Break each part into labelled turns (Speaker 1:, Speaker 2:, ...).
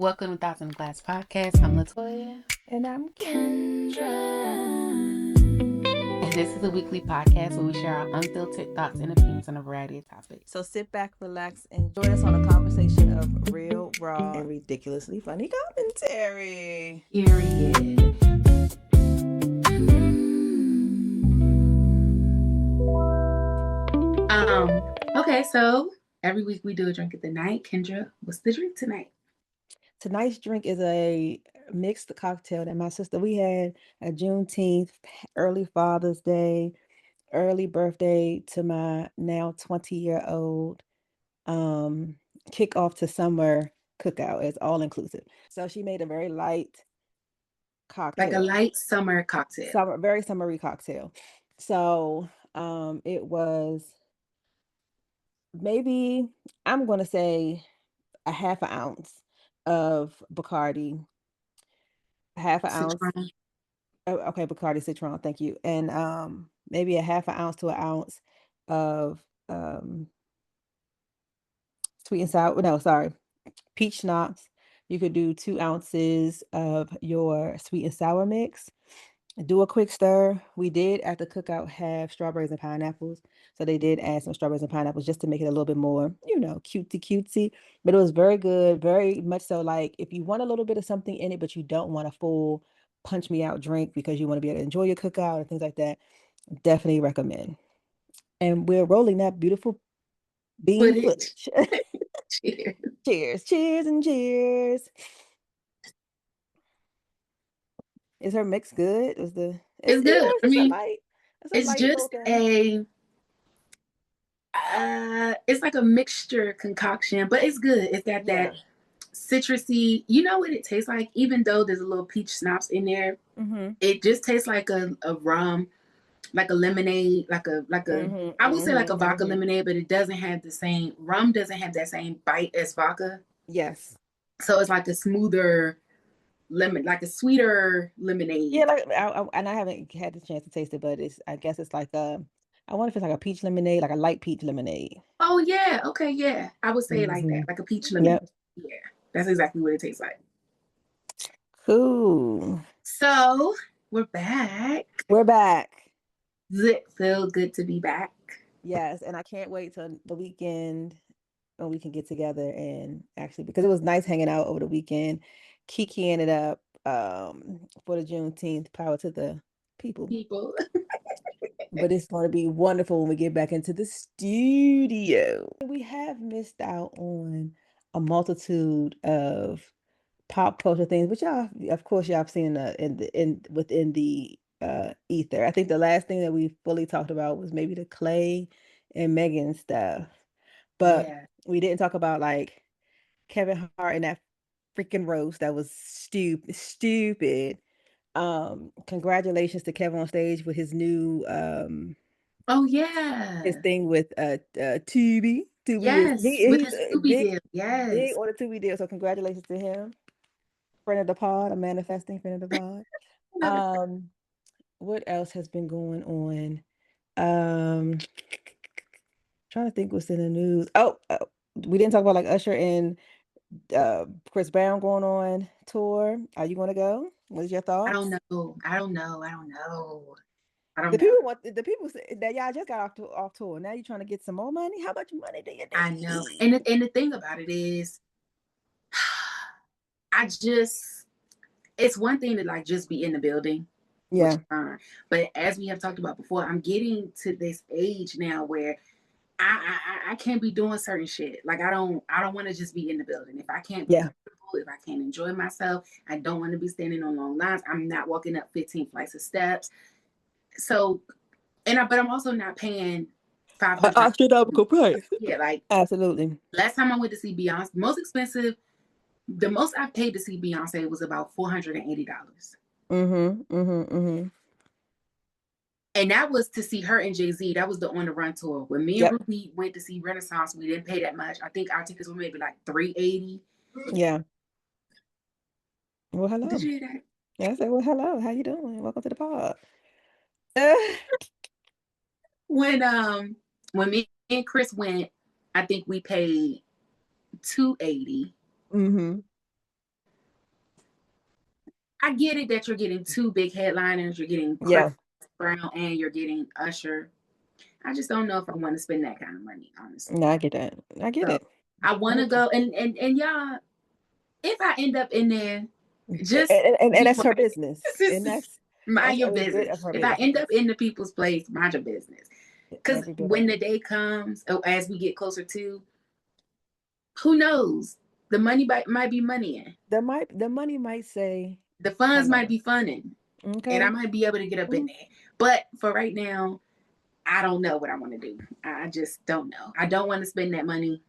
Speaker 1: Welcome to Thoughts in the Glass podcast. I'm LaToya.
Speaker 2: And I'm Kendra.
Speaker 1: And this is a weekly podcast where we share our unfiltered thoughts and opinions on a variety of topics.
Speaker 2: So sit back, relax, and join us on a conversation of real, raw, and ridiculously funny commentary.
Speaker 1: Period. Okay, so every week we do a drink of the night. Kendra, what's the drink tonight?
Speaker 2: Tonight's drink is a mixed cocktail that my sister, we had a Juneteenth, early Father's Day, early birthday to my now 20-year-old kick off to summer cookout. It's all inclusive. So she made a very light cocktail.
Speaker 1: Like a light summer cocktail.
Speaker 2: Very summery cocktail. So it was maybe, I'm going to say a half an ounce of Bacardi, half an ounce.
Speaker 1: Citron.
Speaker 2: Okay, Bacardi Citron, thank you. And maybe a half an ounce to an ounce of sweet and sour. No, sorry, peach schnapps. You could do 2 ounces of your sweet and sour mix. Do a quick stir. We did at the cookout have strawberries and pineapples. So they did add some strawberries and pineapples just to make it a little bit more, cutesy. But it was very good, very much so like if you want a little bit of something in it, but you don't want a full punch me out drink because you want to be able to enjoy your cookout and things like that, definitely recommend. And we're rolling that beautiful bean footage.
Speaker 1: Cheers.
Speaker 2: Cheers, cheers, and cheers. Is her mix good?
Speaker 1: It's good. I mean, it's just it's like a mixture concoction, but it's good. It's got that citrusy. You know what it tastes like? Even though there's a little peach schnapps in there, it just tastes like a rum, like a lemonade, like a I would say like a vodka lemonade, but it doesn't have the same rum. Doesn't have that same bite as vodka.
Speaker 2: Yes.
Speaker 1: So it's like a smoother lemon, like a sweeter lemonade.
Speaker 2: Yeah, like and I haven't had the chance to taste it, but I guess it's like I wonder if it's like a peach lemonade, like a light peach lemonade.
Speaker 1: Oh yeah, okay, yeah. I would say it like that, like a peach lemonade. Yep. Yeah, that's exactly what it tastes like.
Speaker 2: Cool.
Speaker 1: So we're back. Does it feel good to be back?
Speaker 2: Yes, and I can't wait till the weekend when we can get together and actually, because it was nice hanging out over the weekend, kikiing it up for the Juneteenth. Power to the people. But it's going to be wonderful when we get back into the studio. We have missed out on a multitude of pop culture things, which y'all, of course, y'all have seen within the ether. I think the last thing that we fully talked about was maybe the Clay and Megan stuff, but we didn't talk about like Kevin Hart and that freaking roast that was stupid. Congratulations to KevOnStage with his new his thing with Tubi.
Speaker 1: Yes, with his Tubi deal. Yes,
Speaker 2: big on the Tubi deal. So congratulations to him. Friend of the pod, a manifesting friend of the pod. What else has been going on? Trying to think what's in the news. We didn't talk about like Usher and Chris Brown going on tour. Are you going to go? What's your thoughts?
Speaker 1: I don't know.
Speaker 2: The people say that y'all just got off tour. Now you're trying to get some more money. How much money do you need?
Speaker 1: I know. And the thing about it is, it's one thing to like just be in the building.
Speaker 2: Yeah.
Speaker 1: But as we have talked about before, I'm getting to this age now where I can't be doing certain shit. Like I don't want to just be in the building. If I can't be comfortable, if I can't enjoy myself, I don't want to be standing on long lines. I'm not walking up 15 flights of steps. So, but I'm also not paying $500
Speaker 2: astronomical price.
Speaker 1: Yeah, like
Speaker 2: absolutely.
Speaker 1: Last time I went to see Beyonce, the most I paid to see Beyonce was about $480. And that was to see her and Jay-Z. That was the On the Run tour. When me and Ruby went to see Renaissance, we didn't pay that much. I think our tickets were maybe like $380.
Speaker 2: Yeah. Well, hello.
Speaker 1: Did you hear that?
Speaker 2: Yeah, I said, well, hello. How you doing? Welcome to the pod.
Speaker 1: When me and Chris went, I think we paid $280. I get it that you're getting 2 big headliners. You're getting Chris Brown and you're getting Usher. I just don't know if I want to spend that kind of money, honestly.
Speaker 2: No, I get that. I get
Speaker 1: So
Speaker 2: it.
Speaker 1: I want to go and y'all, if I end up in there, just
Speaker 2: And
Speaker 1: be
Speaker 2: that's her
Speaker 1: quiet.
Speaker 2: business. And
Speaker 1: Mind
Speaker 2: that's
Speaker 1: your
Speaker 2: every bit
Speaker 1: business.
Speaker 2: of her
Speaker 1: If I end
Speaker 2: business.
Speaker 1: up in the people's place, mind your business. Because
Speaker 2: Every bit of
Speaker 1: when the
Speaker 2: it.
Speaker 1: day comes, as we get closer to, who knows? The money might be moneying.
Speaker 2: The money might say
Speaker 1: The funds might
Speaker 2: hello.
Speaker 1: be funning. And I
Speaker 2: Okay.
Speaker 1: might be able to get up in there. But for right now, I don't know what I want to do. I just don't know. I don't want to spend that money.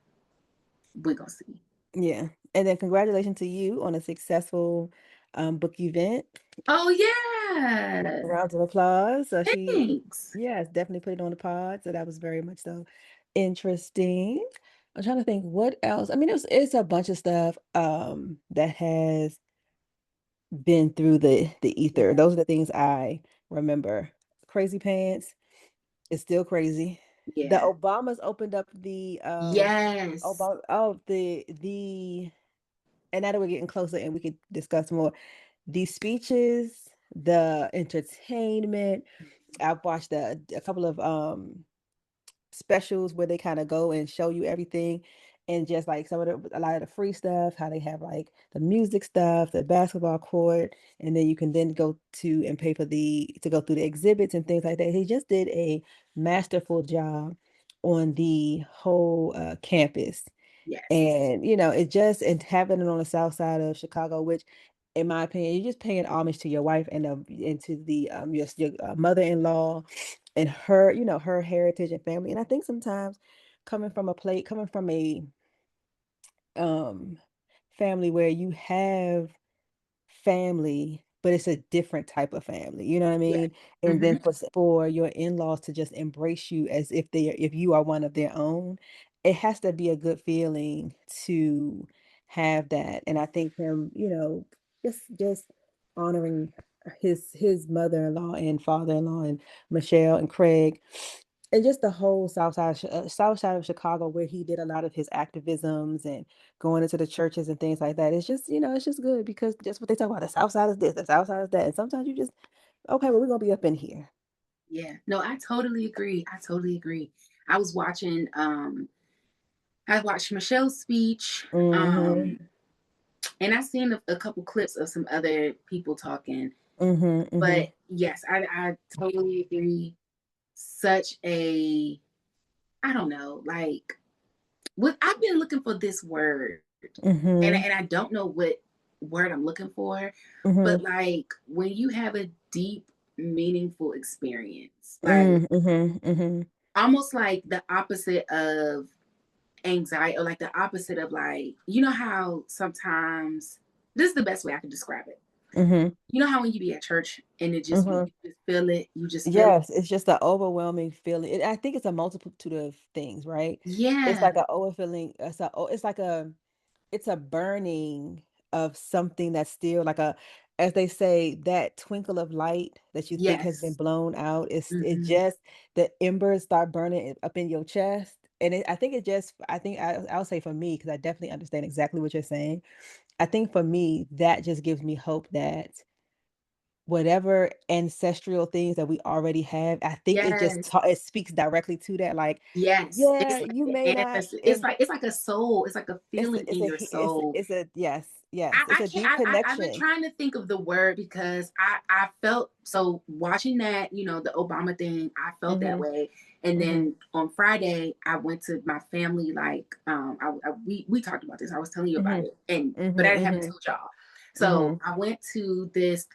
Speaker 1: We're going to see.
Speaker 2: Yeah. And then congratulations to you on a successful book event.
Speaker 1: Oh, yeah.
Speaker 2: Rounds of applause. So
Speaker 1: Thanks.
Speaker 2: yes, definitely put it on the pod. So that was very much so interesting. I'm trying to think what else. I mean, it's a bunch of stuff that has been through the ether.
Speaker 1: Yeah.
Speaker 2: Those are the things I remember. Crazy Pants is still crazy. The
Speaker 1: Yeah.
Speaker 2: Obamas opened up the
Speaker 1: Yes.
Speaker 2: Obama the and now that we're getting closer and we could discuss more, these speeches, the entertainment. I've watched a couple of specials where they kind of go and show you everything, and just like a lot of the free stuff, how they have like the music stuff, the basketball court, and then you can then go to and pay for to go through the exhibits and things like that. He just did a masterful job on the whole campus.
Speaker 1: Yes.
Speaker 2: And it just and having it on the south side of Chicago, which in my opinion, you're just paying homage to your wife and to the your mother-in-law and her, her heritage and family. And I think sometimes coming from a um family where you have family, but it's a different type of family. You know what I
Speaker 1: Yeah.
Speaker 2: mean? And
Speaker 1: Mm-hmm.
Speaker 2: then for your in-laws to just embrace you as if you are one of their own, it has to be a good feeling to have that. And I think him, just honoring his mother-in-law and father-in-law and Michelle and Craig and just the whole south side of Chicago where he did a lot of his activisms and going into the churches and things like that. It's just, it's just good because just what they talk about, the south side is this, the south side is that. And sometimes you just, okay, well, we're gonna be up in here.
Speaker 1: Yeah. No, I totally agree. I totally agree. I was watching, I watched Michelle's speech.
Speaker 2: Mm-hmm.
Speaker 1: And I seen a couple clips of some other people talking.
Speaker 2: Mm-hmm. Mm-hmm.
Speaker 1: But yes, I totally agree. Such a, I don't know, like what I've been looking for this word, and
Speaker 2: Mm-hmm.
Speaker 1: I don't know what word I'm looking for, but
Speaker 2: Mm-hmm.
Speaker 1: like when you have a deep, meaningful experience, like
Speaker 2: Mm-hmm. Mm-hmm.
Speaker 1: almost like the opposite of anxiety, or like the opposite of like, you know how sometimes this is the best way I can describe it.
Speaker 2: Mm-hmm.
Speaker 1: You know how when you be at church and it just
Speaker 2: Mm-hmm.
Speaker 1: you just feel it, you just feel it.
Speaker 2: Yes, it's just an overwhelming feeling. I think it's a multitude of things, right? It's
Speaker 1: Yeah.
Speaker 2: like an overfilling. It's a burning of something that's still like as they say, that twinkle of light that you think has been
Speaker 1: Yes.
Speaker 2: blown out. It
Speaker 1: Mm-hmm.
Speaker 2: just the embers start burning up in your chest. And I think I'll say for me, because I definitely understand exactly what you're saying. I think for me, that just gives me hope that whatever ancestral things that we already have, I think
Speaker 1: Yes.
Speaker 2: it speaks directly to that. Like,
Speaker 1: Yes.
Speaker 2: yeah,
Speaker 1: It's
Speaker 2: you
Speaker 1: like
Speaker 2: may
Speaker 1: an
Speaker 2: not,
Speaker 1: ancestor. It's like a soul. It's like a feeling in your soul.
Speaker 2: it's a yes, yes, it's
Speaker 1: I
Speaker 2: a
Speaker 1: can't.
Speaker 2: deep
Speaker 1: I've been
Speaker 2: connection.
Speaker 1: trying to think of the word because I felt so watching that, the Obama thing. I felt that
Speaker 2: Mhm,
Speaker 1: way, and
Speaker 2: mhm,
Speaker 1: then on Friday I went to my family. Like, we talked about this. I was telling you about
Speaker 2: mhm,
Speaker 1: it, and but I
Speaker 2: mhm,
Speaker 1: haven't
Speaker 2: mhm,
Speaker 1: told y'all. So
Speaker 2: mhm.
Speaker 1: I went to this.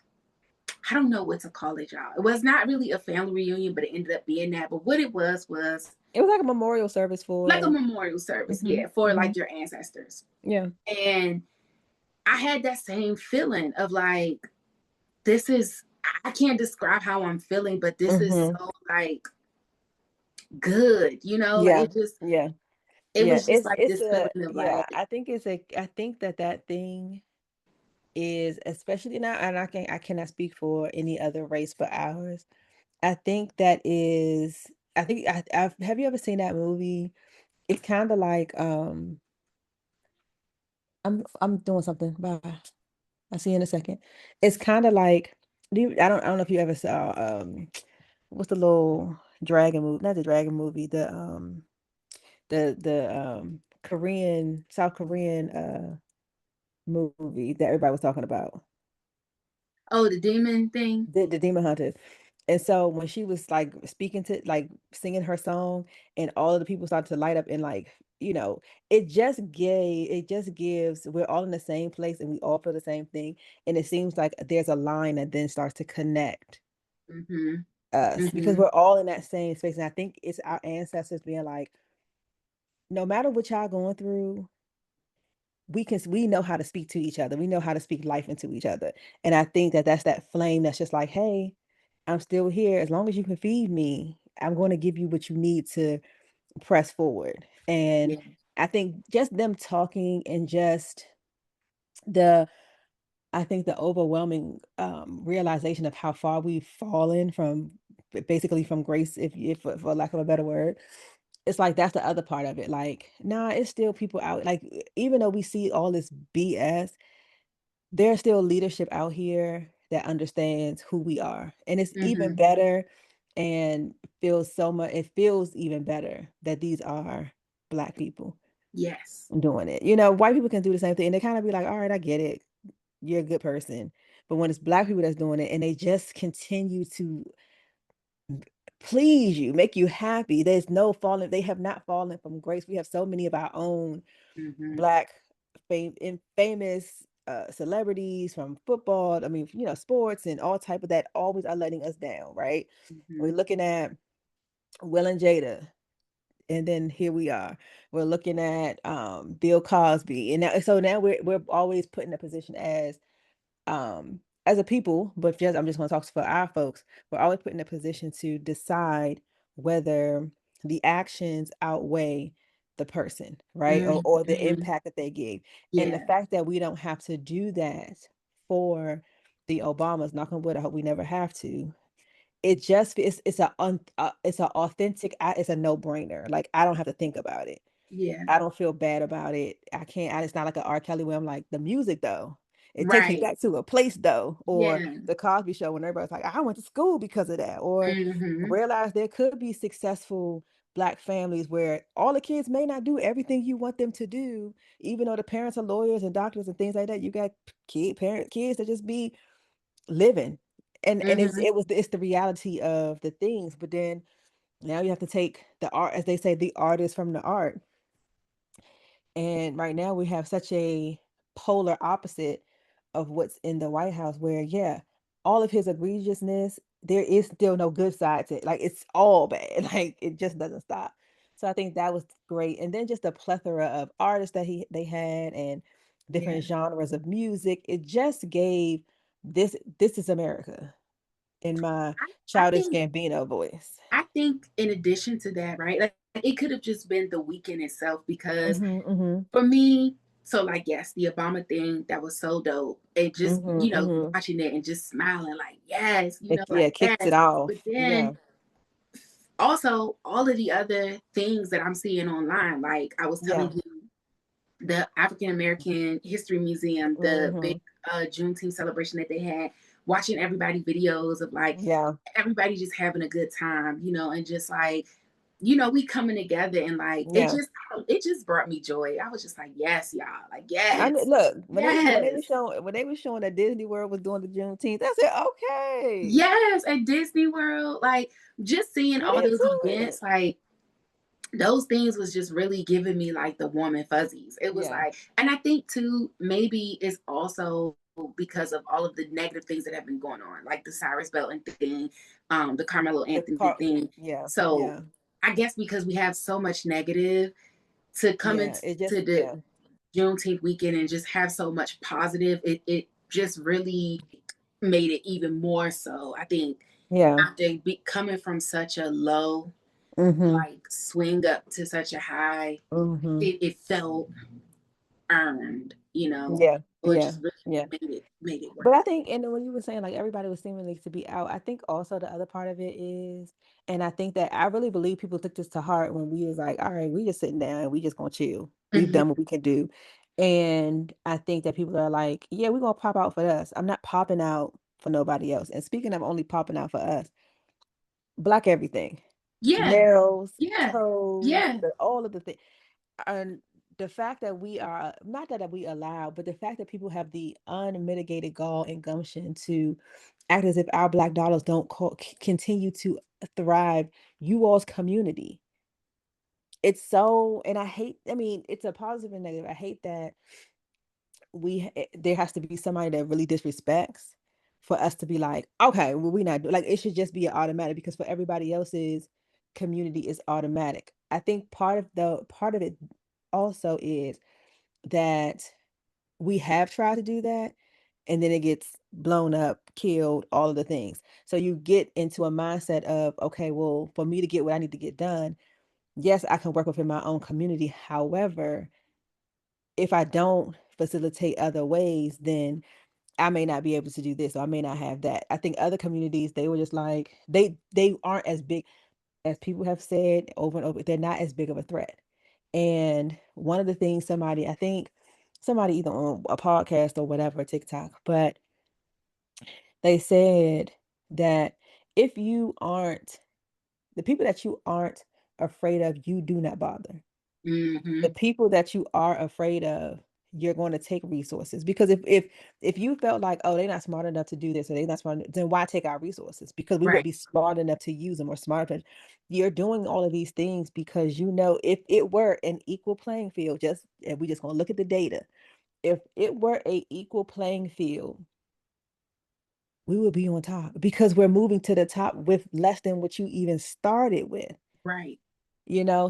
Speaker 1: I don't know what to call it, y'all. It was not really a family reunion, but it ended up being that. But what it was
Speaker 2: It was like a memorial service
Speaker 1: like a
Speaker 2: for.
Speaker 1: memorial service,
Speaker 2: Mhm,
Speaker 1: yeah, for like
Speaker 2: mhm.
Speaker 1: your ancestors.
Speaker 2: Yeah.
Speaker 1: And I had that same feeling of like, this is, I can't describe how I'm feeling, but this is
Speaker 2: Mhm.
Speaker 1: so like good, like
Speaker 2: Yeah.
Speaker 1: it just,
Speaker 2: Yeah.
Speaker 1: it
Speaker 2: Yeah.
Speaker 1: was just like
Speaker 2: It's
Speaker 1: this
Speaker 2: a
Speaker 1: feeling of
Speaker 2: yeah,
Speaker 1: like,
Speaker 2: I think that thing is especially now, and I cannot speak for any other race but ours. I think that is I think I've have you ever seen that movie? It's kind of like I'm doing something. Bye. I'll see you in a second. It's kind of like, I don't know if you ever saw what's the little dragon movie? Not the dragon movie, the Korean, South Korean movie that everybody was talking about.
Speaker 1: Oh, the demon thing.
Speaker 2: The Demon Hunters. And so when she was like speaking to, like singing her song, and all of the people started to light up, and like, it just gives, we're all in the same place and we all feel the same thing. And it seems like there's a line that then starts to connect
Speaker 1: Mm-hmm.
Speaker 2: us, because
Speaker 1: Mm-hmm.
Speaker 2: we're all in that same space. And I think it's our ancestors being like, no matter what y'all going through, we know how to speak to each other. We know how to speak life into each other. And I think that that's that flame that's just like, hey, I'm still here. As long as you can feed me, I'm going to give you what you need to press forward. And
Speaker 1: Yeah.
Speaker 2: I think just them talking, and just the I think the overwhelming realization of how far we've fallen from, basically from grace, if for lack of a better word. It's like that's the other part of it. Like, nah, it's still people out. Like, even though we see all this BS, there's still leadership out here that understands who we are. And it's even
Speaker 1: Mm-hmm.
Speaker 2: better, and it feels even better that these are Black people
Speaker 1: Yes.
Speaker 2: doing it. White people can do the same thing, and they kind of be like, all right, I get it. You're a good person. But when it's Black people that's doing it, and they just continue to please you, make you happy, there's no falling. They have not fallen from grace. We have so many of our own
Speaker 1: Mm-hmm.
Speaker 2: Black famous celebrities from football, I mean, sports and all type of that, always are letting us down, right?
Speaker 1: Mm-hmm.
Speaker 2: We're looking at Will and Jada, and then here we are. We're looking at Bill Cosby, and now we're always put in a position as a people, but I'm just going to talk for our folks. We're always put in a position to decide whether the actions outweigh the person, right? Or the
Speaker 1: Mm-hmm.
Speaker 2: impact that they gave. And the
Speaker 1: Yeah.
Speaker 2: fact that we don't have to do that for the Obamas, knock on wood, I hope we never have to. It's a authentic, it's a no-brainer. Like, I don't have to think about it.
Speaker 1: Yeah.
Speaker 2: I don't feel bad about it. I can't. It's not like an R. Kelly where I'm like, the music though. It takes me
Speaker 1: Right.
Speaker 2: back to a place though, or
Speaker 1: Yeah.
Speaker 2: the Cosby Show when everybody's like, I went to school because of that, or
Speaker 1: Mm-hmm.
Speaker 2: realize there could be successful Black families where all the kids may not do everything you want them to do, even though the parents are lawyers and doctors and things like that. You got kids that just be living, and
Speaker 1: Mm-hmm.
Speaker 2: it's the reality of the things. But then now you have to take the art, as they say, the artist from the art. And right now we have such a polar opposite of what's in the White House, where, yeah, all of his egregiousness, there is still no good side to it. Like, it's all bad. Like, it just doesn't stop. So I think that was great. And then just the plethora of artists that they had, and
Speaker 1: Yeah.
Speaker 2: different genres of music. It just gave this is America in my
Speaker 1: I
Speaker 2: childish
Speaker 1: think
Speaker 2: Gambino voice.
Speaker 1: I think in addition to that, right? Like it could have just been the weekend itself because
Speaker 2: Mm-hmm, mm-hmm,
Speaker 1: for me, so like yes, the Obama thing that was so dope. It just,
Speaker 2: mm-hmm, mm-hmm.
Speaker 1: watching it and just smiling like, yes,
Speaker 2: Yeah,
Speaker 1: like
Speaker 2: kicks it
Speaker 1: yes.
Speaker 2: off.
Speaker 1: But then
Speaker 2: Yeah.
Speaker 1: also all of the other things that I'm seeing online, like I was
Speaker 2: Yeah.
Speaker 1: telling you, the African American History Museum, the big
Speaker 2: Mhm.
Speaker 1: Juneteenth celebration that they had, watching everybody videos of like
Speaker 2: Yeah.
Speaker 1: everybody just having a good time, and just like, we coming together and like
Speaker 2: Yeah.
Speaker 1: it just brought me joy. I was just like, yes, y'all, like
Speaker 2: I mean,
Speaker 1: yes,
Speaker 2: look,
Speaker 1: yes,
Speaker 2: when they were showing that Disney World was doing the Juneteenth, I said, okay,
Speaker 1: yes, at Disney World, like just seeing
Speaker 2: get
Speaker 1: all those
Speaker 2: into it.
Speaker 1: events, like those things was just really giving me like the warm and fuzzies. It was
Speaker 2: Yeah.
Speaker 1: like, and I think too, maybe it's also because of all of the negative things that have been going on, like the Cyrus Belton thing, the Carmelo
Speaker 2: The
Speaker 1: Anthony
Speaker 2: part.
Speaker 1: thing.
Speaker 2: Yeah.
Speaker 1: So
Speaker 2: Yeah.
Speaker 1: I guess because we have so much negative to come
Speaker 2: Yeah.
Speaker 1: into
Speaker 2: It just.
Speaker 1: the
Speaker 2: Yeah.
Speaker 1: Juneteenth weekend and just have so much positive, it just really made it even more so. I think
Speaker 2: Yeah.
Speaker 1: after coming from such a low,
Speaker 2: Mhm.
Speaker 1: like swing up to such a high,
Speaker 2: Mhm.
Speaker 1: it felt earned,
Speaker 2: Yeah.
Speaker 1: or it
Speaker 2: Yeah.
Speaker 1: just really
Speaker 2: Yeah.
Speaker 1: made it
Speaker 2: But
Speaker 1: worth
Speaker 2: I
Speaker 1: it.
Speaker 2: think, and when you were saying like everybody was seemingly to be out, I think also the other part of it is, and I think that I really believe people took this to heart when we was like, all right, we just sitting down and we just gonna chill. We've
Speaker 1: Mm-hmm.
Speaker 2: done what we can do. And I think that people are like, yeah, we're gonna pop out for us. I'm not popping out for nobody else. And speaking of only popping out for us, block everything.
Speaker 1: Yeah.
Speaker 2: Nails,
Speaker 1: Yeah.
Speaker 2: toes,
Speaker 1: Yeah.
Speaker 2: all of the things. And the fact that we are not that we allow, but the fact that people have the unmitigated gall and gumption to act as if our Black dollars don't continue to thrive, you all's community. It's so, and I hate, I mean, it's a positive and negative. I hate that there has to be somebody that really disrespects for us to be like, okay, well, we not like, it should just be an automatic, because for everybody else's community is automatic. I think part of it also is that we have tried to do that, and then it gets blown up, killed, all of the things. So you get into a mindset of, okay, well, for me to get what I need to get done, yes, I can work within my own community. However, if I don't facilitate other ways, then I may not be able to do this, or I may not have that. I think other communities, they were just like, they aren't as big as people have said over and over. They're not as big of a threat. And one of the things I think somebody either on a podcast or whatever, TikTok, but they said that if you aren't the people that you aren't afraid of, you do not bother. The
Speaker 1: Mm-hmm.
Speaker 2: people that you are afraid of, you're going to take resources, because if you felt like, oh, they're not smart enough to do this, or they're not smart, then why take our resources? Because we would
Speaker 1: Right.
Speaker 2: be smart enough to use them, or smart enough. You're doing all of these things because you know, if it were an equal playing field, just and we just gonna look at the data, if it were a equal playing field, we would be on top, because we're moving to the top with less than what you even started with.
Speaker 1: Right.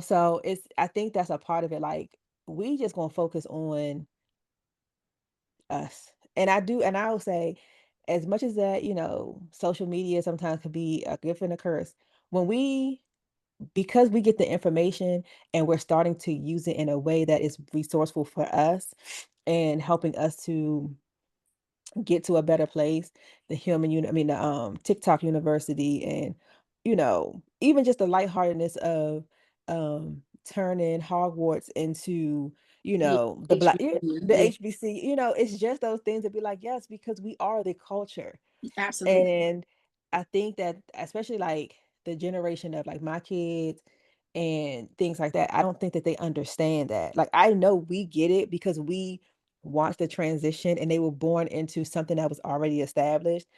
Speaker 2: So I think that's a part of it. Like, we just gonna focus on us. And I will say, as much as that, social media sometimes can be a gift and a curse. When because we get the information and we're starting to use it in a way that is resourceful for us and helping us to get to a better place, the TikTok university, and even just the lightheartedness of turning Hogwarts into
Speaker 1: Yeah.
Speaker 2: the black
Speaker 1: HBCU.
Speaker 2: the
Speaker 1: Yeah.
Speaker 2: HBC. It's just those things to be like, yes, because we are the culture.
Speaker 1: Absolutely.
Speaker 2: And I think that, especially like the generation of like my kids and things like that, I don't think that they understand that. Like, I know we get it because we watched the transition and they were born into something that was already established.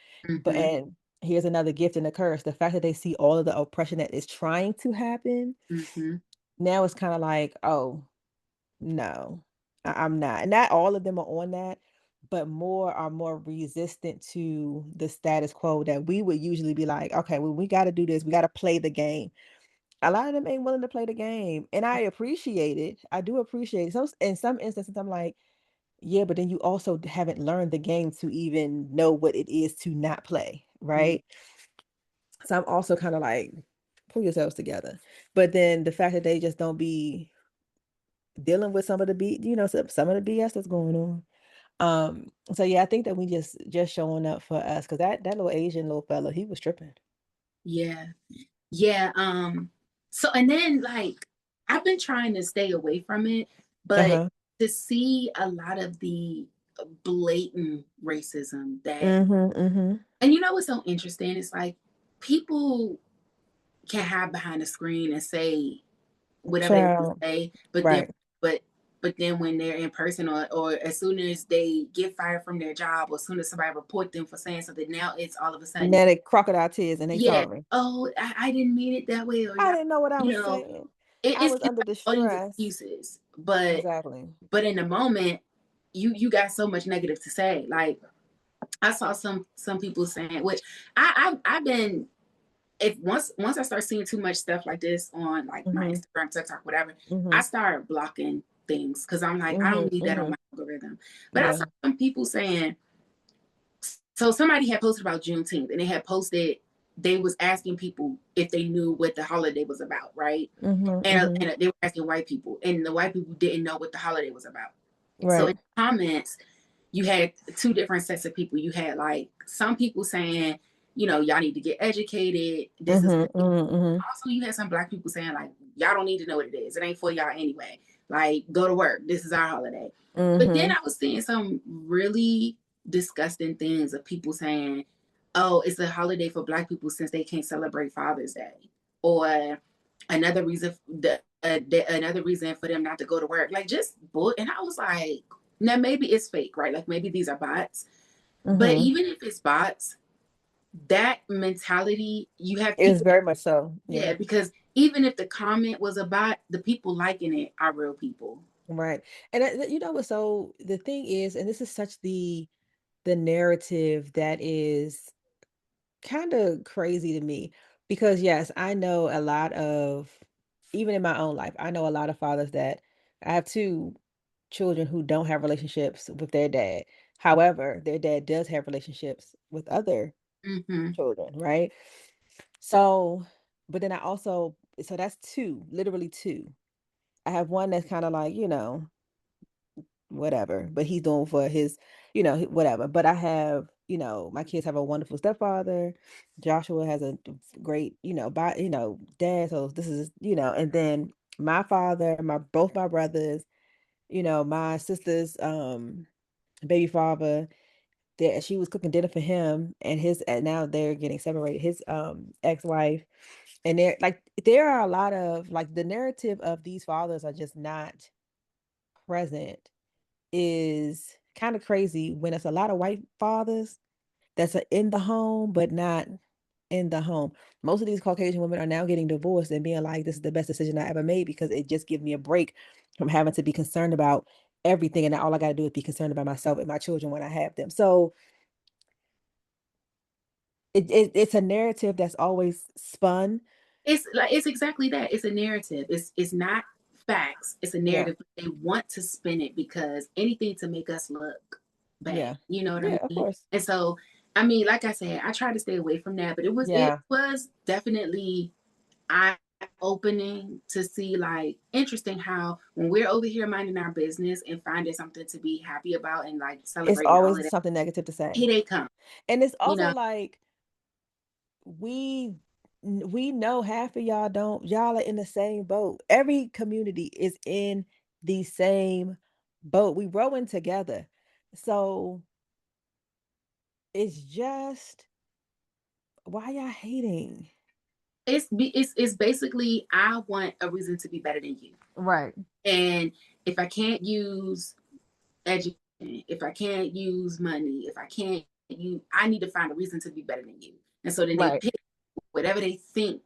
Speaker 2: But
Speaker 1: Mm-hmm.
Speaker 2: and here's another gift and a curse. The fact that they see all of the oppression that is trying to happen,
Speaker 1: Mm-hmm.
Speaker 2: now it's kind of like, oh, no, I'm not. And not all of them are on that, but more are more resistant to the status quo that we would usually be like, okay, well, we got to do this. We got to play the game. A lot of them ain't willing to play the game. And I appreciate it. I do appreciate it. In some instances, I'm like, yeah, but then you also haven't learned the game to even know what it is to not play,
Speaker 1: Mm-hmm.
Speaker 2: right? So I'm also kind of like, pull yourselves together. But then the fact that they just don't be dealing with some of the some of the BS that's going on. So yeah, I think that we just showing up for us, because that little Asian little fella, he was tripping.
Speaker 1: Yeah. Yeah. So, and then like, I've been trying to stay away from it, but
Speaker 2: Uh-huh.
Speaker 1: to see a lot of the blatant racism that,
Speaker 2: Mm-hmm. Mm-hmm.
Speaker 1: and you know what's so interesting? It's like people can hide behind the screen and say whatever they want to
Speaker 2: Child.
Speaker 1: say,
Speaker 2: Right.
Speaker 1: but but then when they're in person, or as soon as they get fired from their job, or as soon as somebody report them for saying something, now it's all of a sudden,
Speaker 2: Now they crocodile tears and they
Speaker 1: yeah,
Speaker 2: sorry.
Speaker 1: oh, I didn't mean it that way, or
Speaker 2: I
Speaker 1: y'all,
Speaker 2: didn't know what I
Speaker 1: you
Speaker 2: was
Speaker 1: know,
Speaker 2: saying. I
Speaker 1: it's
Speaker 2: was under
Speaker 1: like
Speaker 2: the
Speaker 1: all these
Speaker 2: stress.
Speaker 1: excuses, but
Speaker 2: Exactly.
Speaker 1: in the moment, you got so much negative to say. Like, I saw some people saying, which I've been, if once I start seeing too much stuff like this on like my
Speaker 2: Mm-hmm.
Speaker 1: Instagram, TikTok, whatever, I
Speaker 2: Mm-hmm.
Speaker 1: start blocking things because I'm like, I
Speaker 2: Mm-hmm.
Speaker 1: don't need that on
Speaker 2: Mm-hmm.
Speaker 1: my algorithm. But I
Speaker 2: Yeah.
Speaker 1: saw some people saying, so somebody had posted about Juneteenth, and they had posted, they was asking people if they knew what the holiday was about, right?
Speaker 2: Mm-hmm. Mm-hmm.
Speaker 1: And they were asking white people, and the white people didn't know what the holiday was about. So in
Speaker 2: Right.
Speaker 1: the comments, you had two different sets of people. You had like some people saying, y'all need to get educated. This is
Speaker 2: Mm-hmm. Mm-hmm. Mm-hmm.
Speaker 1: also, you had some black people saying like, y'all don't need to know what it is. It ain't for y'all anyway. Like, go to work. This is our holiday. But then
Speaker 2: Mm-hmm.
Speaker 1: I was seeing some really disgusting things of people saying, oh, it's a holiday for Black people since they can't celebrate Father's Day. Or another reason, another reason for them not to go to work. Like, just bull. And I was like, now maybe it's fake, right? Like, maybe these are bots. But
Speaker 2: Mm-hmm.
Speaker 1: even if it's bots, that mentality, you have
Speaker 2: It was
Speaker 1: people,
Speaker 2: very much so.
Speaker 1: yeah,
Speaker 2: Yeah.
Speaker 1: because even if the comment was a bot, the people liking it are real people.
Speaker 2: Right. And you know what? So the thing is, and this is such the narrative that is kind of crazy to me, because yes, I know a lot of, even in my own life, I know a lot of fathers that I have two children who don't have relationships with their dad. However, their dad does have relationships with other
Speaker 1: Mm-hmm.
Speaker 2: children, right? So, but then I also, so that's two, literally two. I have one that's kind of like, whatever, but he's doing for his, whatever. But I have, my kids have a wonderful stepfather. Joshua has a great, dad. So this is, and then my father, both my brothers, my sister's baby father, that she was cooking dinner for him and his, and now they're getting separated, his ex-wife. And there are a lot of, like, the narrative of these fathers are just not present is kind of crazy when it's a lot of white fathers that's in the home, but not in the home. Most of these Caucasian women are now getting divorced and being like, this is the best decision I ever made because it just gives me a break from having to be concerned about everything. And now all I got to do is be concerned about myself and my children when I have them. So it's a narrative that's always spun.
Speaker 1: It's exactly that. It's a narrative. It's not facts. It's a
Speaker 2: Yeah.
Speaker 1: narrative. They want to spin it because anything to make us look bad.
Speaker 2: Yeah.
Speaker 1: You know what
Speaker 2: Yeah,
Speaker 1: I
Speaker 2: of
Speaker 1: mean?
Speaker 2: course.
Speaker 1: And so, I mean, like I said, I try to stay away from that, but it
Speaker 2: Yeah.
Speaker 1: was definitely eye opening to see, like, interesting how when we're over here minding our business and finding something to be happy about and like
Speaker 2: It's
Speaker 1: celebrating all of
Speaker 2: always
Speaker 1: that,
Speaker 2: something negative to say.
Speaker 1: here they come.
Speaker 2: And it's
Speaker 1: You
Speaker 2: also
Speaker 1: know,
Speaker 2: like, we we know half of y'all don't, y'all are in the same boat. Every community is in the same boat. We rowing together. So it's just, why y'all hating?
Speaker 1: it's basically, I want a reason to be better than you.
Speaker 2: Right.
Speaker 1: And if I can't use education, if I can't use money, if I can't use, I need to find a reason to be better than you. And so then they
Speaker 2: Right.
Speaker 1: pick whatever they think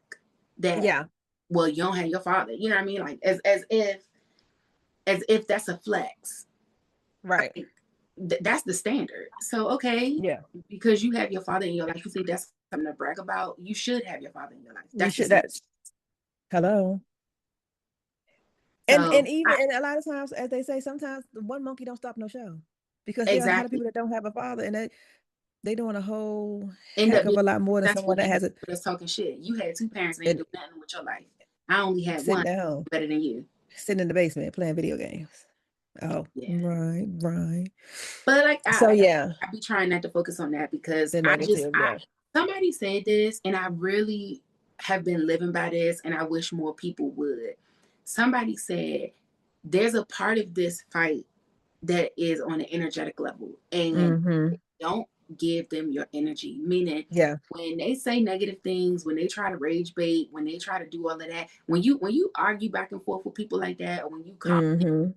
Speaker 1: that,
Speaker 2: Yeah.
Speaker 1: well, you don't have your father. You know what I mean? Like, as if that's a flex.
Speaker 2: Right.
Speaker 1: Like, that's the standard. So okay,
Speaker 2: Yeah.
Speaker 1: because you have your father in your life, you think that's something to brag about. You should have your father in your life.
Speaker 2: You
Speaker 1: That's
Speaker 2: should,
Speaker 1: just me.
Speaker 2: that's, hello. And
Speaker 1: So
Speaker 2: even, and a lot of times, as they say, sometimes the one monkey don't stop no show. Because there are a lot of
Speaker 1: exactly.
Speaker 2: people that don't have a father, and they doing a whole
Speaker 1: End
Speaker 2: heck
Speaker 1: up
Speaker 2: of
Speaker 1: being
Speaker 2: a lot more than
Speaker 1: successful
Speaker 2: someone that
Speaker 1: and
Speaker 2: has a,
Speaker 1: that's talking shit. You had two parents and ain't
Speaker 2: and
Speaker 1: do nothing with your life. I only had
Speaker 2: sitting
Speaker 1: one
Speaker 2: at home,
Speaker 1: better than you.
Speaker 2: sitting in the basement playing video games. Oh,
Speaker 1: Yeah.
Speaker 2: right, right.
Speaker 1: But like
Speaker 2: So yeah,
Speaker 1: I be trying not to focus on that because
Speaker 2: the negative,
Speaker 1: I
Speaker 2: yeah.
Speaker 1: somebody said this and I really have been living by this and I wish more people would. Somebody said there's a part of this fight that is on an energetic level and
Speaker 2: Mm-hmm.
Speaker 1: don't give them your energy. Meaning
Speaker 2: Yeah.
Speaker 1: when they say negative things, when they try to rage bait, when they try to do all of that, when you argue back and forth with people like that, or when you call,
Speaker 2: Mm-hmm.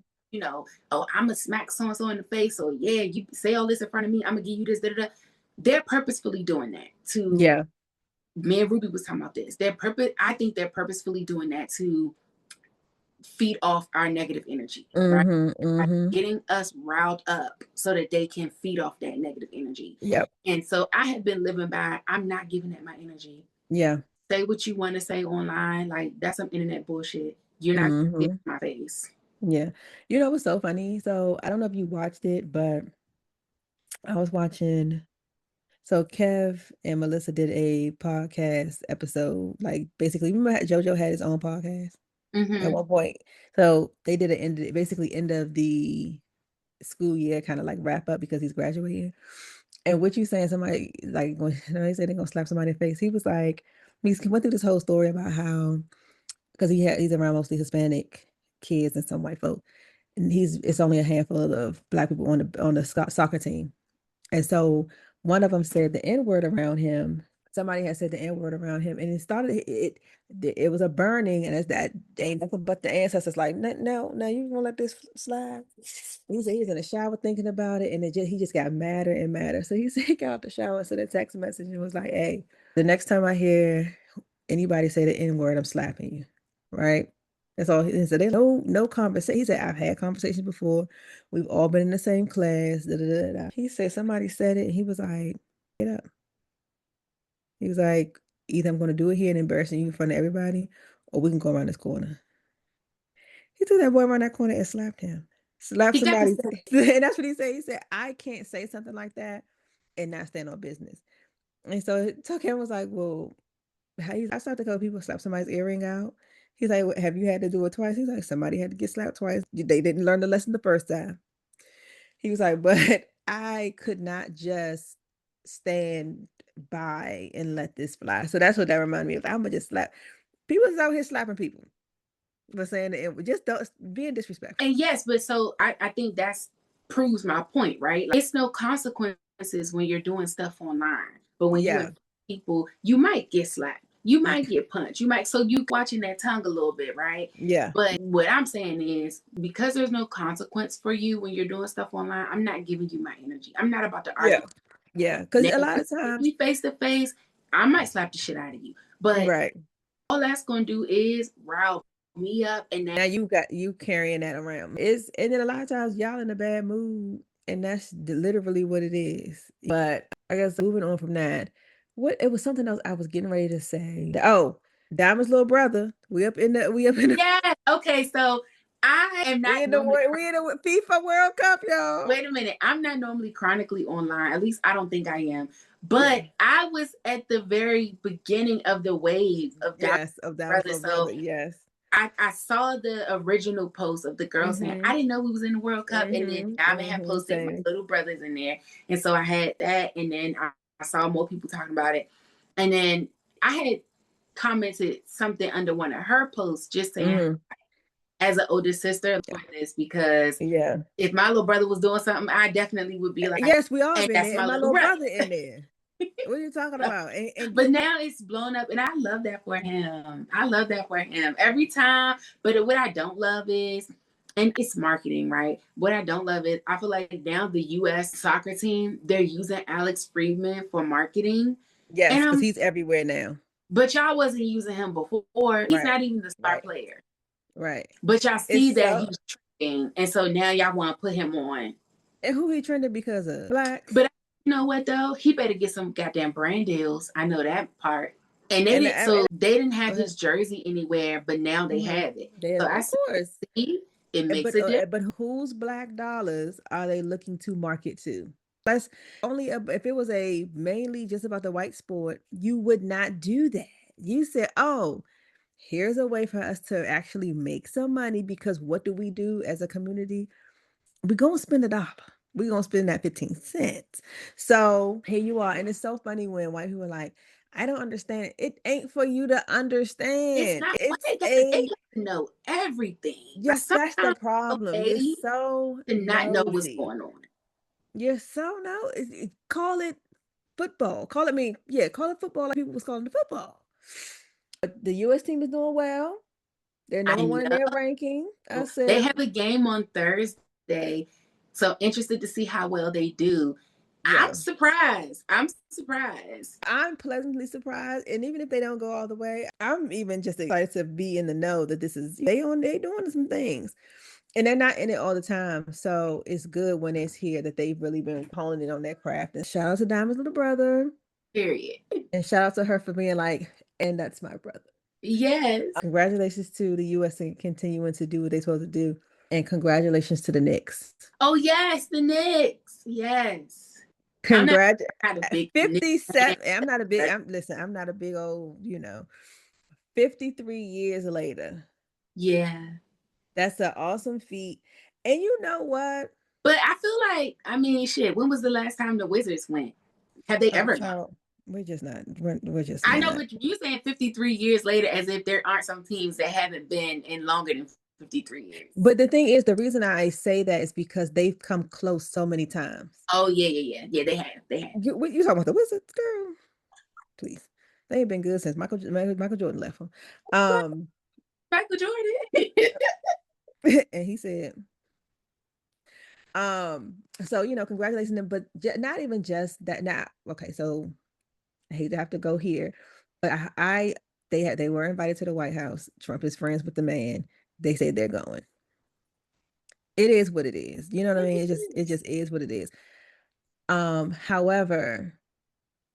Speaker 1: oh, I'm gonna smack so and so in the face, or yeah, you say all this in front of me, I'm gonna give you this, da da da. They're purposefully doing that to
Speaker 2: Yeah.
Speaker 1: me and Ruby was talking about this. I think they're purposefully doing that to feed off our negative energy, right?
Speaker 2: Mm-hmm. Mm-hmm.
Speaker 1: Getting us riled up so that they can feed off that negative energy.
Speaker 2: Yep.
Speaker 1: And so I have been living by, I'm not giving that my energy.
Speaker 2: Yeah.
Speaker 1: Say what you want to say online. Like, that's some internet bullshit. You're not
Speaker 2: Mm-hmm.
Speaker 1: in my face.
Speaker 2: Yeah. You know what's so funny? So I don't know if you watched it, but I was watching. So Kev and Melissa did a podcast episode. Like, basically, remember how JoJo had his own podcast at
Speaker 1: Mm-hmm.
Speaker 2: one point? So they did an end, basically end of the school year, kind of like wrap up because he's graduating. And what you saying, somebody like when they said they're gonna slap somebody in the face, he was like, he went through this whole story about how, because he's around mostly Hispanic kids and some white folk. And it's only a handful of black people on the soccer team. And so one of them said the N-word around him. Somebody had said the N-word around him, and it was a burning, and it's that ain't nothing but the ancestors like, no, you gonna let this slide? He said he's in the shower thinking about it, and he just got madder and madder. So he said he got out the shower, sent a text message and was like, hey, the next time I hear anybody say the N-word, I'm slapping you. Right? That's all he said. There's no conversation. He said, I've had conversations before. We've all been in the same class. Da, da, da, da. He said somebody said it, and he was like, get up. He was like, either I'm going to do it here and embarrassing you in front of everybody, or we can go around this corner. He took that boy around that corner and slapped him. Slapped somebody. And that's what he said. He said, I can't say something like that and not stand on business. And so Tucker was like, well, I started to go, people slap somebody's earring out. He's like, have you had to do it twice? He's like, somebody had to get slapped twice. They didn't learn the lesson the first time. He was like, but I could not just stand by and let this fly. So that's what that reminded me of. I'm gonna just slap. People is out here slapping people for saying it. Just don't being disrespectful.
Speaker 1: And yes, but so I think that's proves my point, right? Like, it's no consequences when you're doing stuff online, but when you're people, you might get slapped. You might get punched. So you watching that tongue a little bit, right?
Speaker 2: Yeah.
Speaker 1: But what I'm saying is, because there's no consequence for you when you're doing stuff online, I'm not giving you my energy. I'm not about to argue.
Speaker 2: Yeah. Because a lot of times,
Speaker 1: we face to face, I might slap the shit out of you. But all that's gonna do is rile me up, and
Speaker 2: now you carrying that around. And then a lot of times y'all in a bad mood, and that's literally what it is. But I guess moving on from that. It was something else I was getting ready to say. Oh, Diamond's little brother. We up in the
Speaker 1: Yeah. Okay, so I am not
Speaker 2: we in the FIFA World Cup, y'all.
Speaker 1: Wait a minute. I'm not normally chronically online. At least I don't think I am. But I was at the very beginning of the wave of Diamond's brother. So
Speaker 2: yes.
Speaker 1: I saw the original post of the girl saying, I didn't know we was in the World Cup. And then Diamond had posted my little brother's in there. And so I had that. And then I saw more people talking about it. And then I had commented something under one of her posts just saying, as an older sister, like this, because if my little brother was doing something, I definitely would be like,
Speaker 2: yes, we all been
Speaker 1: there.
Speaker 2: My little brother in there. What are you talking about?
Speaker 1: But now it's blown up, and I love that for him. Every time. But what I don't love is, and it's marketing, right? What I don't love is, I feel like now the U.S. soccer team, they're using Alex Friedman for marketing.
Speaker 2: Yes, because he's everywhere now.
Speaker 1: But y'all wasn't using him before. He's not even the star player.
Speaker 2: Right.
Speaker 1: But y'all see that he's trending, and so now y'all want to put him on.
Speaker 2: And who he trending because of? Blacks.
Speaker 1: But you know what though? He better get some goddamn brand deals. I know that part. And they didn't have his jersey anywhere, but now they have it. So
Speaker 2: of course.
Speaker 1: It makes a difference.
Speaker 2: But whose black dollars are they looking to market to? That's only if it was mainly just about the white sport, you would not do that. You said, oh, here's a way for us to actually make some money, because what do we do as a community? We're going to spend $1. We're going to spend that 15 cents. So here you are. And it's so funny when white people are like, I don't understand. It ain't for you to understand.
Speaker 1: They got to know everything.
Speaker 2: Yes, that's the problem. You're so
Speaker 1: to not know what's going on.
Speaker 2: You're so call it football. Call it football like people was calling it football. But the U.S. team is doing well. They're number one in their ranking. I said
Speaker 1: they have a game on Thursday, so interested to see how well they do. Yeah. I'm surprised.
Speaker 2: I'm pleasantly surprised, and even if they don't go all the way, I'm even just excited to be in the know that this is they doing some things, and they're not in it all the time. So it's good when it's here that they've really been honing it on their craft. And shout out to Diamond's little brother.
Speaker 1: Period.
Speaker 2: And shout out to her for being like, and that's my brother.
Speaker 1: Yes.
Speaker 2: Congratulations to the U.S. and continuing to do what they're supposed to do. And congratulations to the Knicks.
Speaker 1: Oh, yes, the Knicks. Yes.
Speaker 2: Congratulations. 57. I'm not a big old, 53 years later.
Speaker 1: Yeah.
Speaker 2: That's an awesome feat. And you know what?
Speaker 1: But I feel like, shit, when was the last time the Wizards went? Have they ever gone?
Speaker 2: We're just not.
Speaker 1: I know, but you saying 53 years later as if there aren't some teams that haven't been in longer than 53 years.
Speaker 2: But the thing is, the reason I say that is because they've come close so many times.
Speaker 1: Oh, yeah. They have.
Speaker 2: What you talking about, the Wizards, girl? Please. They ain't been good since Michael Jordan left them.
Speaker 1: Michael Jordan.
Speaker 2: And he said, so, congratulations to them, but not even just that. Now, okay, so I hate to have to go here, but they were invited to the White House. Trump is friends with the man. They say they're going. It is what it is. You know what I mean? It just is what it is. However,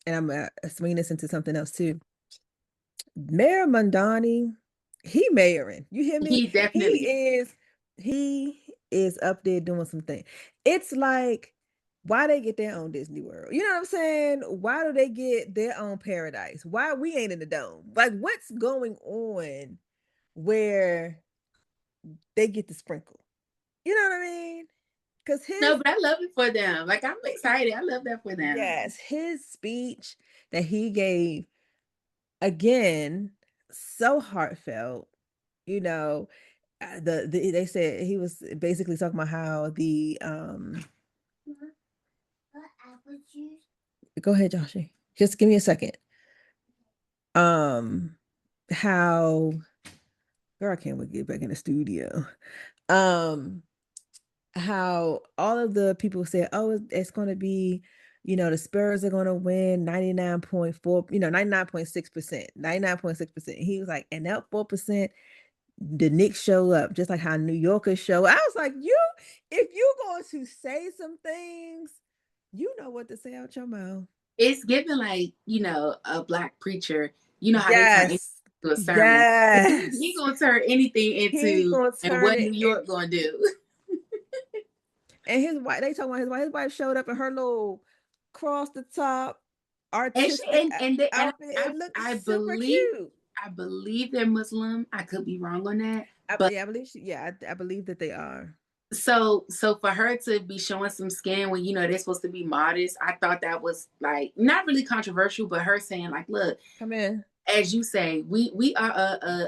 Speaker 2: and I'm swinging this into something else too. Mayor Mamdane, he mayoring. You hear me?
Speaker 1: He definitely
Speaker 2: He is up there doing something. It's like, why they get their own Disney World? You know what I'm saying? Why do they get their own paradise? Why we ain't in the dome? Like, what's going on where they get to sprinkle? You know what I mean?
Speaker 1: No, but I love it for them. Like, I'm excited. I love that for them.
Speaker 2: Yes, his speech that he gave, again, so heartfelt. They said he was basically talking about how the go ahead, Joshy. Just give me a second. How, girl, I can't wait to get back in the studio. How all of the people said, oh, it's going to be, the Spurs are going to win 99.4, 99.6%, 99.6%. He was like, and that 4%, the Knicks show up, just like how New Yorkers show. I was like, if you're going to say some things, you know what to say out your mouth.
Speaker 1: It's given like, a Black preacher, how
Speaker 2: yes.
Speaker 1: they turn into a sermon.
Speaker 2: Yes.
Speaker 1: He gonna turn anything into and what New York gonna do.
Speaker 2: And his wife, they talking about his wife showed up in her little cross the top artistic outfit. It looked super cute.
Speaker 1: I believe they're Muslim. I could be wrong on that.
Speaker 2: I believe that they are.
Speaker 1: So for her to be showing some skin when they're supposed to be modest, I thought that was like not really controversial, but her saying like, look,
Speaker 2: come in.
Speaker 1: As you say, we are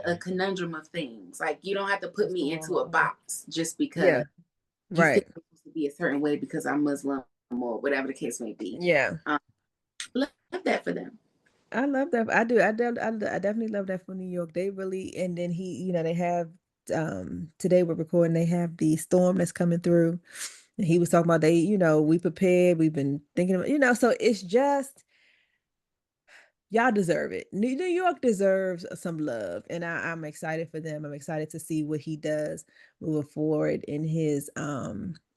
Speaker 1: a conundrum of things. Like, you don't have to put me into a box just because you feel it's supposed to be a certain way because I'm Muslim or whatever the case may be.
Speaker 2: Yeah.
Speaker 1: Love that for them.
Speaker 2: I love that. I do. I definitely love that for New York. They really, and then they have, today we're recording, they have the storm that's coming through. And he was talking about we prepared, we've been thinking about, so it's just, y'all deserve it. New York deserves some love, and I'm excited for them. I'm excited to see what he does moving forward in his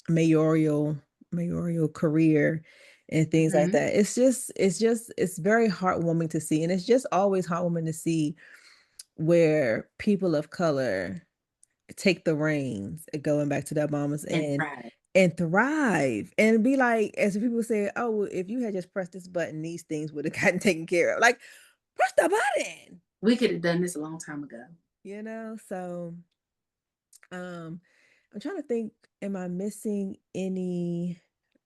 Speaker 2: mayoral career and things like that. It's very heartwarming to see, and it's just always heartwarming to see where people of color take the reins, going back to the Obamas and thrive and be like, as people say, oh, if you had just pressed this button, these things would have gotten taken care of. Like, press the button.
Speaker 1: We could have done this a long time ago.
Speaker 2: So I'm trying to think, am I missing any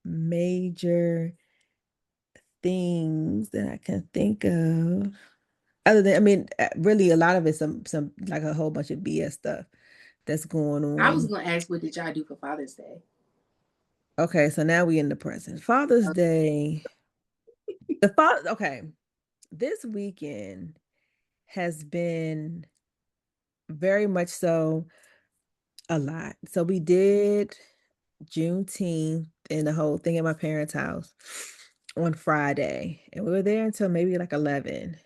Speaker 2: major things that I can think of? Other than, really a lot of it, some like a whole bunch of BS stuff that's going on.
Speaker 1: I was going to ask, what did y'all do for Father's Day?
Speaker 2: Okay, so now we in the present. Father's Day. Okay. This weekend has been very much so a lot. So we did Juneteenth and the whole thing at my parents' house on Friday, and we were there until maybe like 11.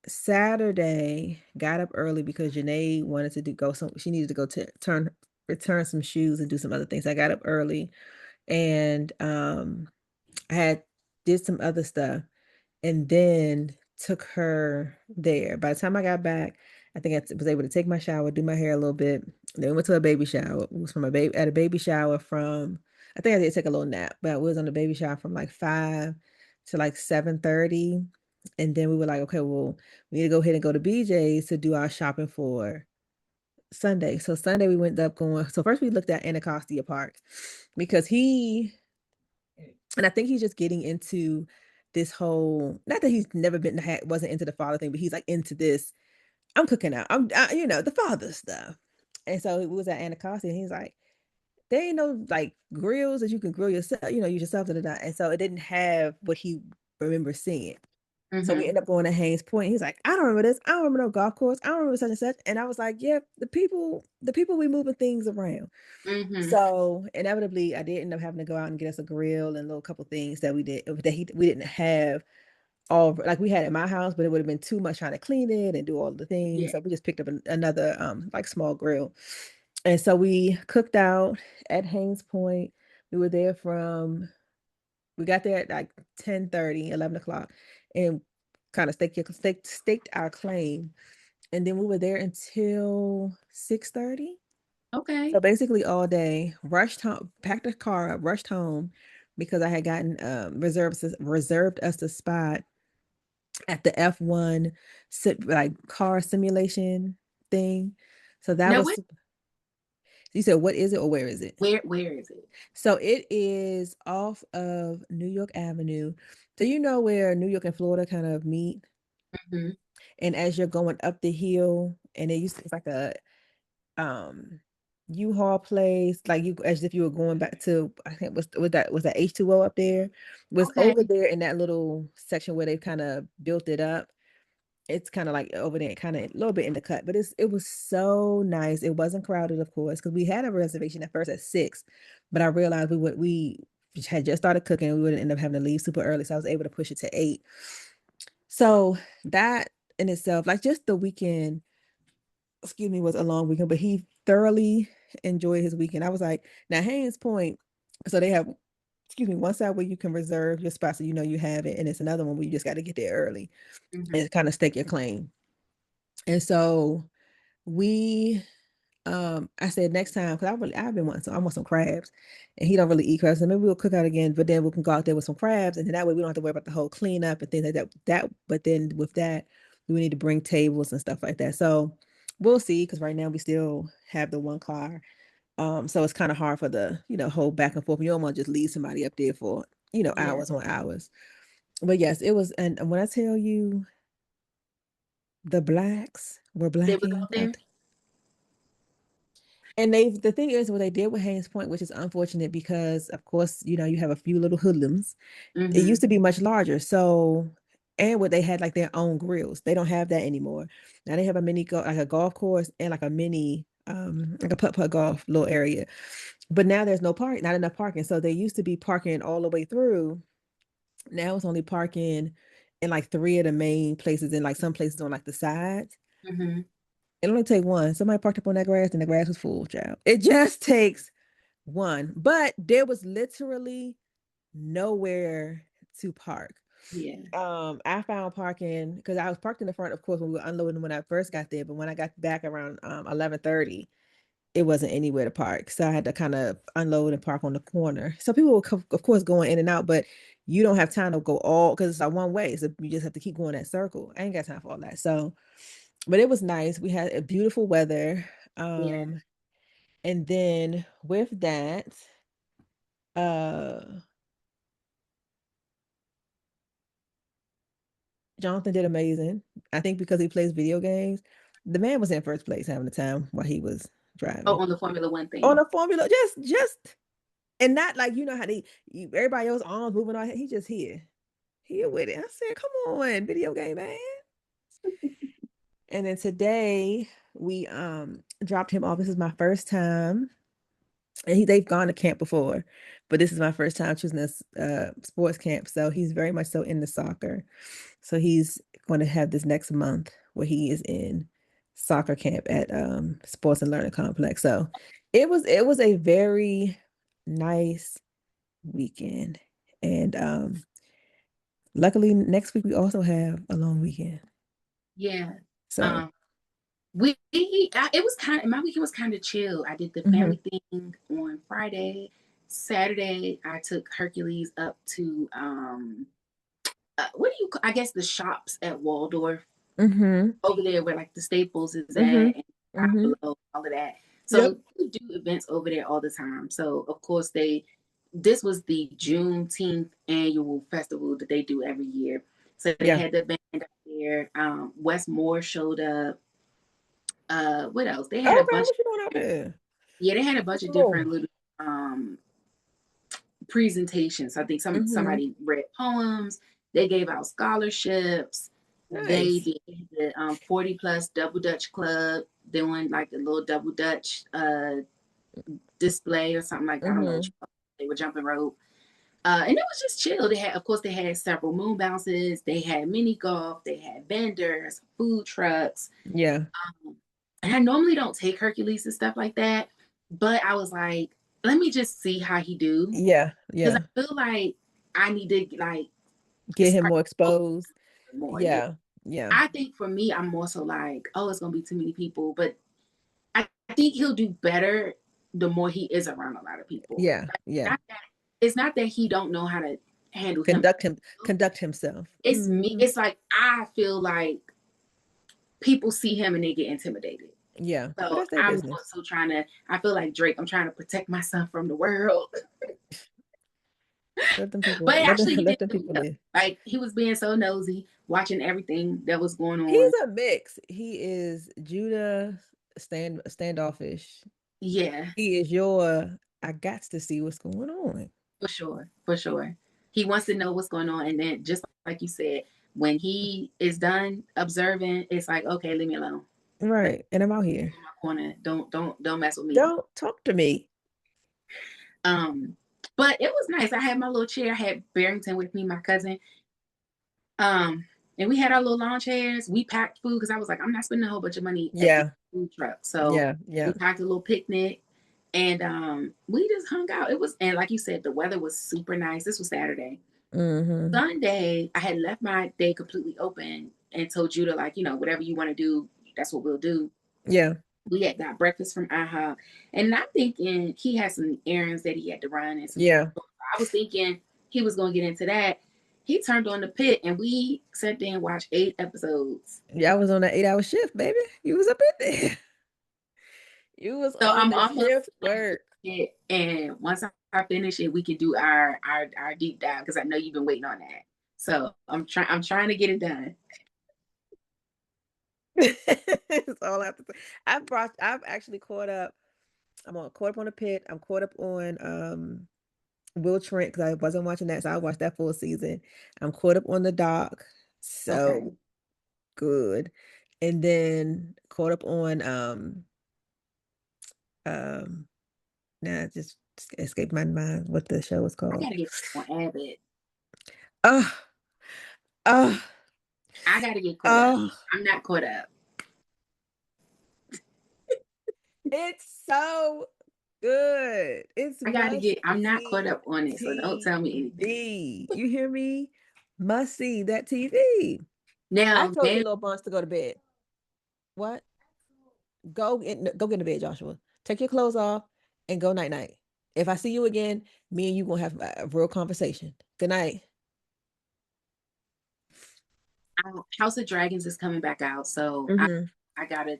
Speaker 2: Saturday, got up early because Janae wanted to she needed to go to return some shoes and do some other things. I got up early and I did some other stuff and then took her there. By the time I got back, I think I was able to take my shower, do my hair a little bit. Then we went to a baby shower. It was from at a baby shower from, I think I did take a little nap, but I was on the baby shower from like 5 to like 7:30. And then we were like, okay, well, we need to go ahead and go to BJ's to do our shopping for Sunday. So Sunday we went up going. So first we looked at Anacostia Park because and I think he's just getting into this whole, not that he's never wasn't into the father thing, but he's like into this I'm cooking out. The father stuff. And so we was at Anacostia, and he's like, there ain't no like grills that you can grill yourself, use yourself. And so it didn't have what he remembers seeing. So we end up going to Haynes Point. He's like, I don't remember this. I don't remember no golf course. I don't remember such and such. And I was like, yeah, the people we moving things around. So inevitably, I did end up having to go out and get us a grill and a little couple things that we didn't have all, like we had at my house, but it would have been too much trying to clean it and do all the things.
Speaker 1: Yeah.
Speaker 2: So we just picked up another like small grill. And so we cooked out at Haynes Point. We were there we got there at like 10:30, 11 o'clock, and kind of staked our claim. And then we were there until 6:30.
Speaker 1: Okay.
Speaker 2: So basically all day, rushed home, packed the car up, rushed home because I had gotten reserved us a spot at the F1 like car simulation thing. So that
Speaker 1: Now,
Speaker 2: was, you said, what is it or where is it?
Speaker 1: Where is it?
Speaker 2: So it is off of New York Avenue. So you know where New York and Florida kind of meet? And as you're going up the hill, and it's like a U-Haul place, like as if you were going back to, I think was that H2O up there? Was over there in that little section where they kind of built it up. It's kind of like over there, kind of a little bit in the cut, but it was so nice. It wasn't crowded, of course, because we had a reservation at first at 6, but I realized we had just started cooking, and we would end up having to leave super early, so I was able to push it to 8. So that in itself, like just the weekend, was a long weekend, but he thoroughly enjoyed his weekend. I was like, now Haynes Point, so they have, one side where you can reserve your spot so you have it, and it's another one where you just got to get there early and kind of stake your claim. And so I said next time, because I've been wanting I want some crabs, and he don't really eat crabs, so maybe we'll cook out again, but then we can go out there with some crabs, and then that way we don't have to worry about the whole cleanup and things like that. But then with that, we need to bring tables and stuff like that. So we'll see, because right now we still have the one car. So it's kind of hard for the, whole back and forth. You don't want to just leave somebody up there for, hours on hours. But yes, it was, and when I tell you the blacks were blacking out. And the thing is, what they did with Haynes Point, which is unfortunate because, of course, you have a few little hoodlums. It used to be much larger. So, and what they had like their own grills. They don't have that anymore. Now they have a like a golf course and like a mini, like a putt-putt golf little area. But now there's not enough parking. So they used to be parking all the way through. Now it's only parking in like 3 of the main places, and like some places on like the sides. It only take one. Somebody parked up on that grass, and the grass was full, child. It just takes one. But there was literally nowhere to park.
Speaker 1: Yeah.
Speaker 2: I found parking because I was parked in the front, of course, when we were unloading when I first got there. But when I got back around 11:30, it wasn't anywhere to park. So I had to kind of unload and park on the corner. So people were, of course, going in and out, but you don't have time to go all, because it's like one way. So you just have to keep going that circle. I ain't got time for all that. So, but it was nice. We had a beautiful weather. And then with that, Jonathan did amazing. I think because he plays video games, the man was in first place having the time while he was driving.
Speaker 1: Oh, on the Formula One thing.
Speaker 2: On the Formula, just, and not like, how everybody else arms moving on. He just here with it. I said, come on, video game man. And then today we dropped him off. This is my first time, and they've gone to camp before, but this is my first time choosing this sports camp. So he's very much so into soccer. So he's going to have this next month where he is in soccer camp at Sports and Learning Complex. So it was a very nice weekend. And luckily next week we also have a long weekend.
Speaker 1: Yeah.
Speaker 2: So
Speaker 1: it was my weekend was kind of chill. I did the family thing on Friday. Saturday I took Hercules up to I guess the shops at Waldorf, over there where like the Staples is at, and all of that. So we do events over there all the time. So of course this was the Juneteenth annual festival that they do every year. So they had the band out there. Wes Moore showed up. What else? They had a bunch.
Speaker 2: What you doing out there?
Speaker 1: Yeah, they had a bunch of different little presentations. I think somebody read poems. They gave out scholarships.
Speaker 2: Nice.
Speaker 1: They did the 40 plus double Dutch club doing like the little double Dutch display or something like that. I don't know. They were jumping rope. And it was just chill. They had several moon bounces. They had mini golf. They had vendors, food trucks.
Speaker 2: Yeah.
Speaker 1: And I normally don't take Hercules and stuff like that, but I was like, let me just see how he do.
Speaker 2: Yeah.
Speaker 1: Because I feel like I need to like
Speaker 2: get him more exposed.
Speaker 1: More.
Speaker 2: Yeah.
Speaker 1: I think for me, I'm more so like, oh, it's gonna be too many people, but I think he'll do better the more he is around a lot of people.
Speaker 2: Yeah.
Speaker 1: It's not that he don't know how to handle
Speaker 2: conduct himself.
Speaker 1: It's me. It's like I feel like people see him and they get intimidated.
Speaker 2: Yeah.
Speaker 1: So I'm also I feel like Drake, I'm trying to protect myself from the world.
Speaker 2: Let them people,
Speaker 1: but actually,
Speaker 2: let them people live.
Speaker 1: Like he was being so nosy, watching everything that was going on.
Speaker 2: He's a mix. He is Judah standoffish.
Speaker 1: Yeah.
Speaker 2: He is I got to see what's going on.
Speaker 1: For sure. He wants to know what's going on. And then just like you said, when he is done observing, it's like, okay, leave me alone.
Speaker 2: Right. And I'm out here.
Speaker 1: In my corner. Don't mess with me.
Speaker 2: Don't talk to me.
Speaker 1: But it was nice. I had my little chair. I had Barrington with me, my cousin. And we had our little lawn chairs. We packed food because I was like, I'm not spending a whole bunch of money at the food truck. So we packed a little picnic and we just hung out. And like you said, the weather was super nice. This was Saturday. Sunday, I had left my day completely open and told Judah, like, whatever you want to do, that's what we'll do.
Speaker 2: Yeah.
Speaker 1: We had got breakfast from IHOP, and I'm thinking he had some errands that he had to run. And I was thinking he was going to get into that. He turned on the pit, and we sat there and watched 8 episodes.
Speaker 2: Yeah, I was on an 8-hour shift, baby. You was up in there. You was on the shift work.
Speaker 1: And once I finish it, we can do our deep dive because I know you've been waiting on that. So I'm trying to get it done.
Speaker 2: That's all I have to say. I've actually caught up. I'm caught up on the pit. I'm caught up on Will Trent because I wasn't watching that, so I watched that full season. I'm caught up on the doc. So good. And then caught up on now it just escaped my mind what the show was called.
Speaker 1: I gotta get on Abbott. I gotta get caught up. I'm not caught up.
Speaker 2: It's so good.
Speaker 1: I'm not caught up on it, so don't tell me anything.
Speaker 2: You hear me? Must see that TV.
Speaker 1: Now
Speaker 2: I told you little buns to go to bed. What? Go get in bed, Joshua. Take your clothes off and go night night. If I see you again, me and you gonna have a real conversation. Good night.
Speaker 1: House of Dragons is coming back out, so I gotta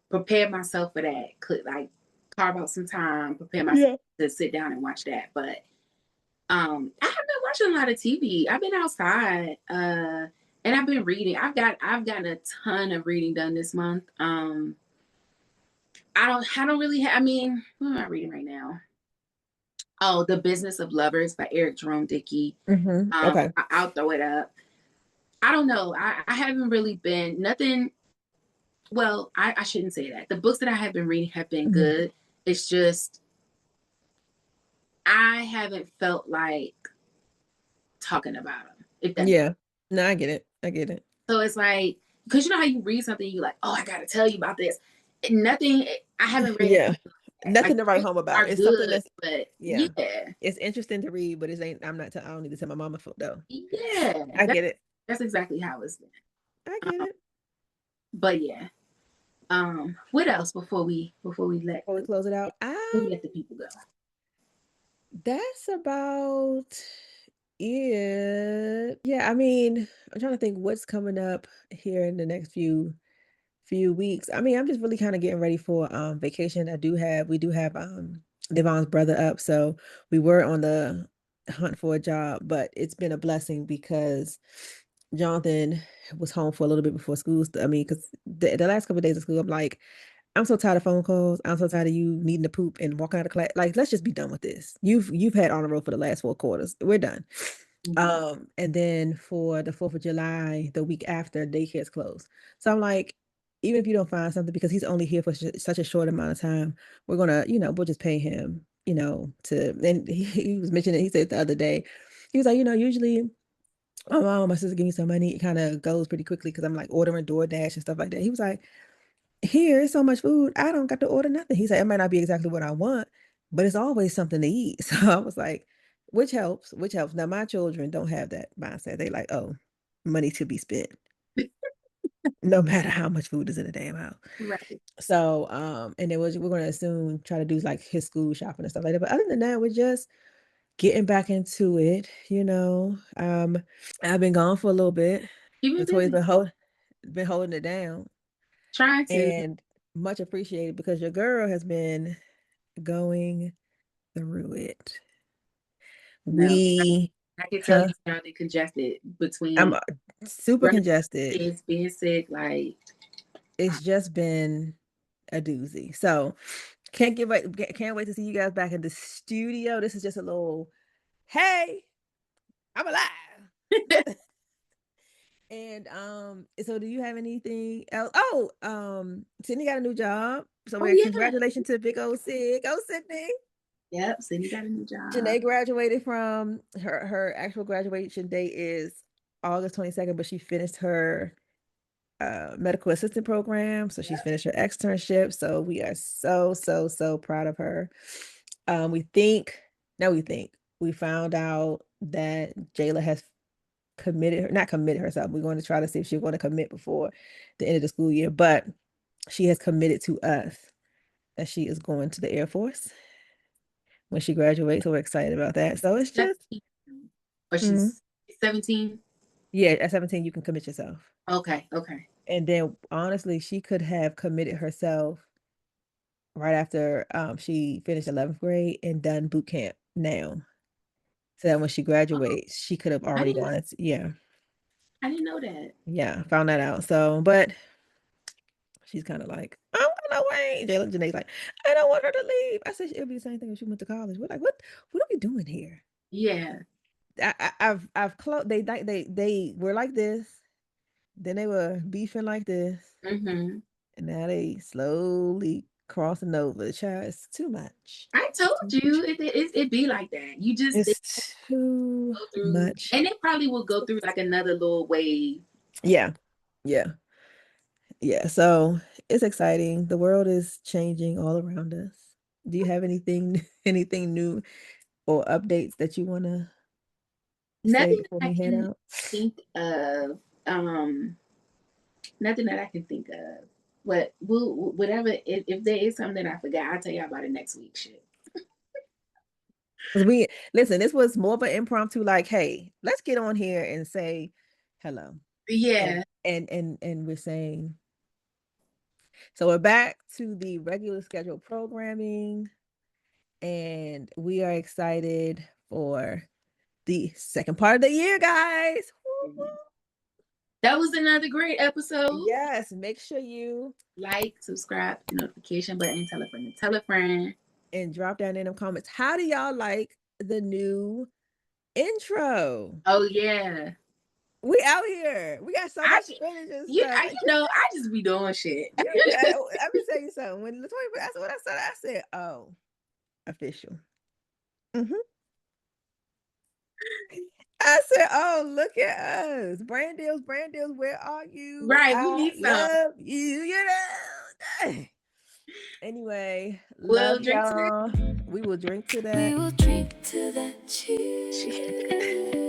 Speaker 1: prepare myself for that. Like carve out some time, prepare myself to sit down and watch that. But I have been watching a lot of TV. I've been outside, and I've been reading. I've gotten a ton of reading done this month. I don't really have. I mean, what am I reading right now? Oh, The Business of Lovers by Eric Jerome Dickey.
Speaker 2: Okay,
Speaker 1: I'll throw it up. I don't know. I haven't really been nothing. Well, I shouldn't say that. The books that I have been reading have been good. It's just I haven't felt like talking about them.
Speaker 2: No, I get it.
Speaker 1: So it's like, because you know how you read something, you're like, oh, I got to tell you about this. Nothing. I haven't read.
Speaker 2: Nothing to write home about. It's
Speaker 1: good,
Speaker 2: something that's,
Speaker 1: but
Speaker 2: it's interesting to read, but it ain't. I don't need to tell my mama though.
Speaker 1: Yeah,
Speaker 2: I get it.
Speaker 1: That's exactly how it's been.
Speaker 2: I get it.
Speaker 1: But yeah. What else before we
Speaker 2: close it out?
Speaker 1: We let the people go.
Speaker 2: That's about it. Yeah, I mean, I'm trying to think what's coming up here in the next few weeks. I mean, I'm just really kind of getting ready for vacation. We do have Devon's brother up, so we were on the hunt for a job, but it's been a blessing because Jonathan was home for a little bit before school. I mean, because the last couple of days of school, I'm like, I'm so tired of phone calls. I'm so tired of you needing to poop and walking out of class. Like, let's just be done with this. You've had on the road for the last 4 quarters. We're done. And then for the 4th of July, the week after, daycare's closed. So I'm like, even if you don't find something, because he's only here for such a short amount of time, we're gonna, we'll just pay him, and he was mentioning, he said the other day, he was like, usually my mom, my sister give me some money, it kind of goes pretty quickly because I'm like ordering DoorDash and stuff like that. He was like, here is so much food, I don't got to order nothing. He said, it might not be exactly what I want, but it's always something to eat. So I was like, which helps. Now my children don't have that mindset. They like, oh, money to be spent, no matter how much food is in the damn house.
Speaker 1: Right.
Speaker 2: So, and then we're going to soon try to do like his school shopping and stuff like that. But other than that, we're just getting back into it, I've been gone for a little bit. LaToya's been holding it down.
Speaker 1: Trying to.
Speaker 2: And much appreciated because your girl has been going through it.
Speaker 1: No, I can tell you sounded congested between.
Speaker 2: I'm super congested.
Speaker 1: Kids being sick, like
Speaker 2: it's just been a doozy. So can't wait to see you guys back in the studio. This is just a little, hey, I'm alive. And so do you have anything else? Sydney got a new job. So congratulations to big old Sid. Go Sydney.
Speaker 1: Yep, Sydney got a new job.
Speaker 2: Janae graduated from her actual graduation date is August 22nd, but she finished her medical assistant program. So she's finished her externship. So we are so proud of her. We found out that Jayla has not committed herself. We're going to try to see if she's going to commit before the end of the school year, but she has committed to us that she is going to the Air Force when she graduates. So we're excited about that. So it's just,
Speaker 1: but she's 17.
Speaker 2: Yeah, at 17 you can commit yourself.
Speaker 1: Okay.
Speaker 2: And then honestly, she could have committed herself right after she finished 11th grade and done boot camp now. So that when she graduates, she could have already done it. Yeah.
Speaker 1: I didn't know that.
Speaker 2: Yeah, found that out. So, but she's kind of like, I don't know way. Janae's like, I don't want her to leave. I said it'll be the same thing if she went to college. We're like, what are we doing here?
Speaker 1: Yeah.
Speaker 2: I've closed. They were like this. Then they were beefing like this.
Speaker 1: Mm-hmm.
Speaker 2: And now they slowly crossing over. The child is too much.
Speaker 1: I told you it be like that. You just
Speaker 2: it's too much.
Speaker 1: And they probably will go through like another little wave.
Speaker 2: Yeah. So it's exciting. The world is changing all around us. Do you have anything new or updates that you want to say before we head out?
Speaker 1: Think of nothing that I can think of. But whatever, if there is something that I forgot, I'll tell you about it next week. Shit.
Speaker 2: Listen, this was more of an impromptu, like, hey, let's get on here and say hello.
Speaker 1: Yeah.
Speaker 2: And we're saying, so we're back to the regular scheduled programming, and we are excited for the second part of the year, guys.
Speaker 1: That was another great episode.
Speaker 2: Yes, make sure you
Speaker 1: like, subscribe, the notification button, tell a friend,
Speaker 2: and drop down in the comments. How do y'all like the new intro?
Speaker 1: Oh yeah,
Speaker 2: we out here. We got so much footage and stuff.
Speaker 1: I just be doing shit.
Speaker 2: Let me tell you something. When LaToya asked what I said, oh, official. I said, oh, look at us. Brand deals, where are you?
Speaker 1: Right, we need some.
Speaker 2: Love you, Anyway, love y'all. We will drink to that.
Speaker 3: We will drink to that. Cheers.